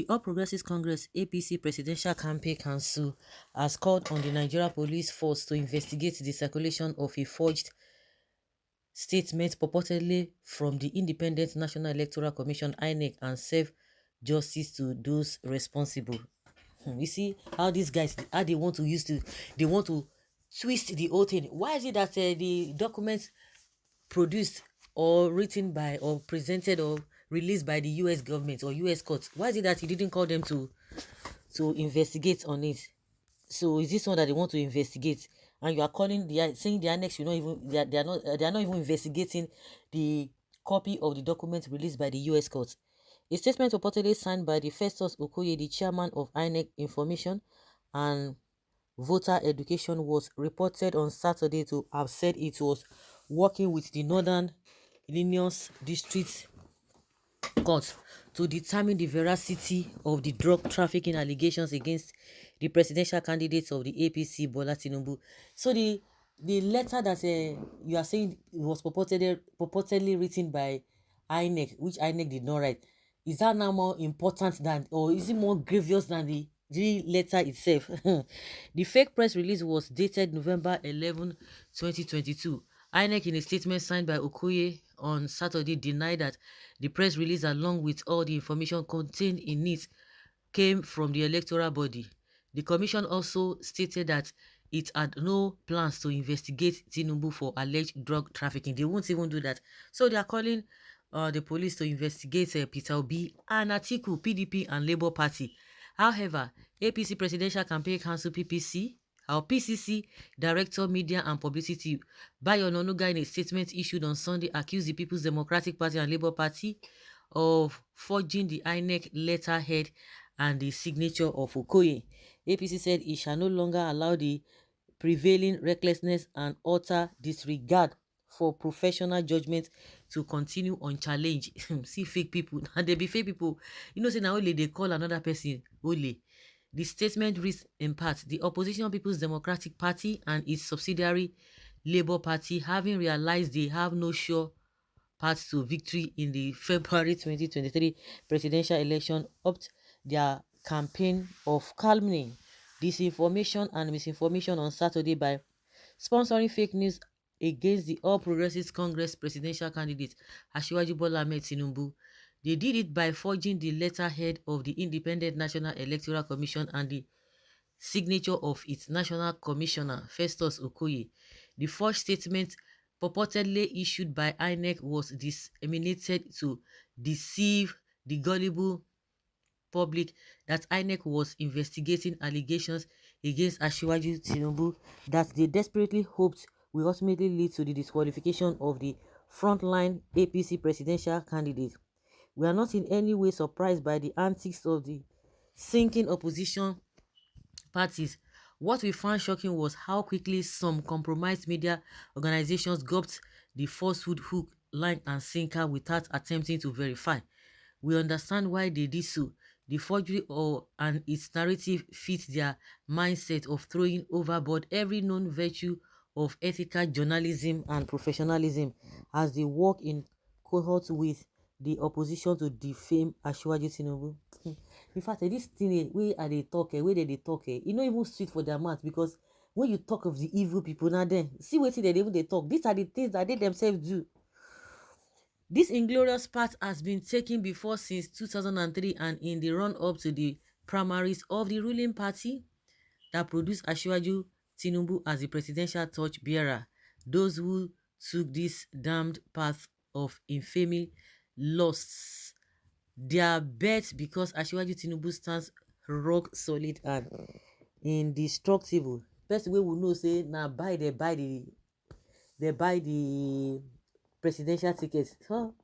All Progressives Congress APC Presidential Campaign Council has called on the Nigeria Police Force to investigate the circulation of a forged statement purportedly from the Independent National Electoral Commission (INEC) and serve justice to those responsible. You see how these guys, how they want to they want to twist the whole thing. Why is it that the documents produced or written by or presented or released by the US government or US courts, why is it that he didn't call them to investigate on it? So is this one that they want to investigate, and you are calling the saying the annex, you know, even they are not even investigating the copy of the document released by the US court. A statement reportedly signed by the Festus Okoye, the chairman of INEC Information and Voter Education, was reported on Saturday to have said it was working with the Northern Illinois District Court to determine the veracity of the drug trafficking allegations against the presidential candidates of the APC, Bola Tinubu. So the letter that you are saying was purportedly written by INEC, which INEC did not write, is that now more important than, or is it more grievous than the letter itself? The fake press release was dated November 11, 2022. INEC, in a statement signed by Okoye on Saturday, denied that the press release, along with all the information contained in it, came from the electoral body. The commission also stated that it had no plans to investigate Tinubu for alleged drug trafficking. They won't even do that. So they are calling the police to investigate Peter Obi and Atiku, PDP and Labour Party. However, APC Presidential Campaign Council our PCC Director Media and Publicity, Bayo Onanuga, in a statement issued on Sunday, accused the People's Democratic Party and Labour Party of forging the INEC letterhead and the signature of Okoye. APC said it shall no longer allow the prevailing recklessness and utter disregard for professional judgment to continue unchallenged. See fake people. And they be fake people. You know, say now only they call another person only. The statement reads in part, the opposition People's Democratic Party and its subsidiary Labour Party, having realized they have no sure path to victory in the February 2023 presidential election, upped their campaign of calming disinformation and misinformation on Saturday by sponsoring fake news against the All Progressives Congress presidential candidate Asiwaju Bola Ahmed Tinubu. They did it by forging the letterhead of the Independent National Electoral Commission and the signature of its National Commissioner, Festus Okoye. The forged statement purportedly issued by INEC was disseminated to deceive the gullible public that INEC was investigating allegations against Asiwaju Tinubu that they desperately hoped will ultimately lead to the disqualification of the frontline APC presidential candidate. We are not in any way surprised by the antics of the sinking opposition parties. What we found shocking was how quickly some compromised media organizations gulped the falsehood hook, line, and sinker without attempting to verify. We understand why they did so. The forgery and its narrative fits their mindset of throwing overboard every known virtue of ethical journalism and professionalism as they work in cohort with the opposition to defame Asiwaju Tinubu. In fact, this thing wey I dey talk, wey they talk, e no even sweet for their mouth, because when you talk of the evil people, now then see wetin dem even dey talk. These are the things that they themselves do. This inglorious path has been taken before since 2003 and in the run-up to the primaries of the ruling party that produced Asiwaju Tinubu as the presidential torch-bearer. Those who took this damned path of infamy lost their bet because Asiwaju Tinubu stands rock solid and indestructible. Person wey we know say na buy the presidential ticket. So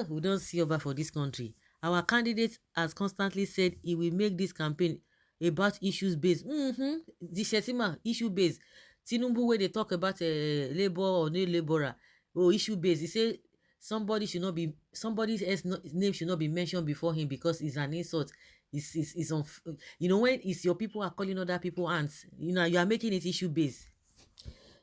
we don't see over for this country. Our candidate has constantly said he will make this campaign about issues based. The Shetima issue based. Tinubu wey dey talk about labor or no laborer, issue based. He say somebody else name should not be mentioned before him because it's an insult. It's on, when it's your people are calling other people ants, you are making it issue based.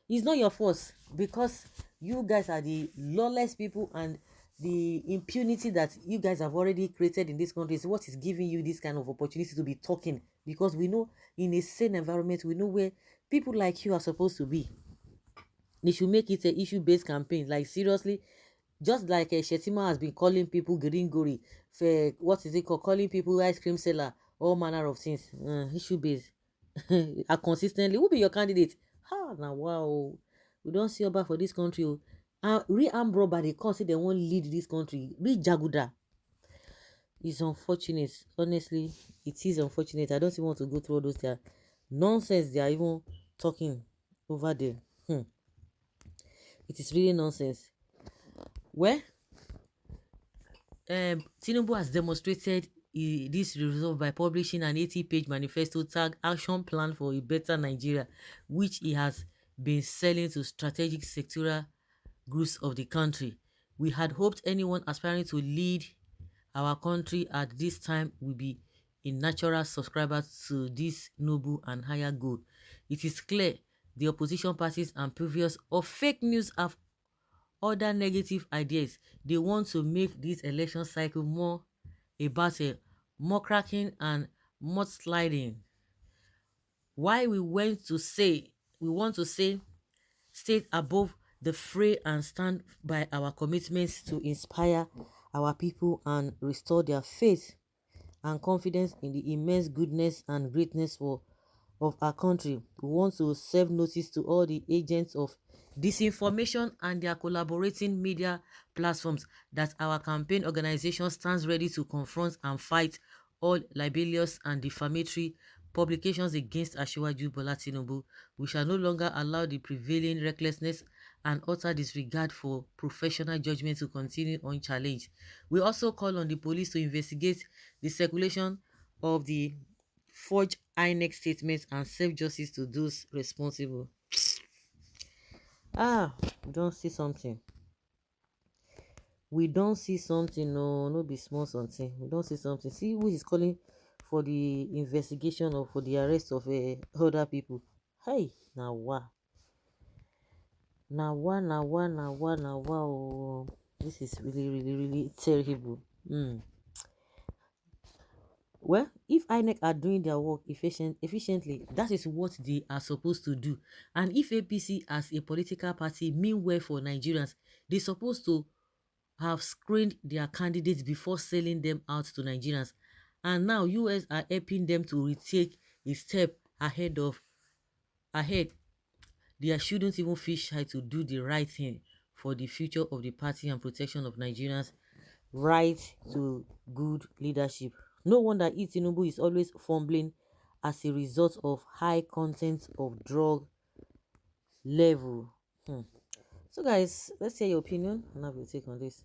It's not your fault, because you guys are the lawless people and the impunity that you guys have already created in this country is what is giving you this kind of opportunity to be talking, because we know in a sane environment, we know where people like you are supposed to be. They should make it a issue-based campaign. Like seriously, just like Shetima has been calling people gringori, for what is it called, calling people ice cream seller, all manner of things. Issue-based. Consistently, who be your candidate? Ha, now wow, we don't see about for this country. Real armed robber, they can't say they won't lead this country. Real jaguda. It's unfortunate. Honestly, it is unfortunate. I don't even want to go through all those their nonsense they are even talking over there. It is really nonsense. Well, Tinubu has demonstrated this resolve by publishing an 80-page manifesto tag action plan for a better Nigeria, which he has been selling to strategic sectoral groups of the country. We had hoped anyone aspiring to lead our country at this time will be a natural subscriber to this noble and higher goal. It is clear the opposition parties and previous of fake news have other negative ideas. They want to make this election cycle more about a more cracking and mudsliding. Why we want to say state above the fray and stand by our commitments to inspire our people and restore their faith and confidence in the immense goodness and greatness of our country. We want to serve notice to all the agents of disinformation and their collaborating media platforms that our campaign organization stands ready to confront and fight all libelous and defamatory publications against Asiwaju Bola Tinubu. We shall no longer allow the prevailing recklessness and utter disregard for professional judgment to continue unchallenged. We also call on the police to investigate the circulation of the forged INEC statements and serve justice to those responsible. We don't see something. We don't see something. No, no be small something. We don't see something. See who is calling for the investigation or for the arrest of other people. Hey, now what? Now what? Oh, this is really, really, really terrible. Well, if INEC are doing their work efficiently, that is what they are supposed to do. And if APC as a political party mean well for Nigerians, they're supposed to have screened their candidates before selling them out to Nigerians. And now US are helping them to retake a step ahead. They shouldn't even feel shy to do the right thing for the future of the party and protection of Nigerians' right to good leadership. No wonder Tinubu is always fumbling as a result of high content of drug level. So guys, let's hear your opinion and have your take on this.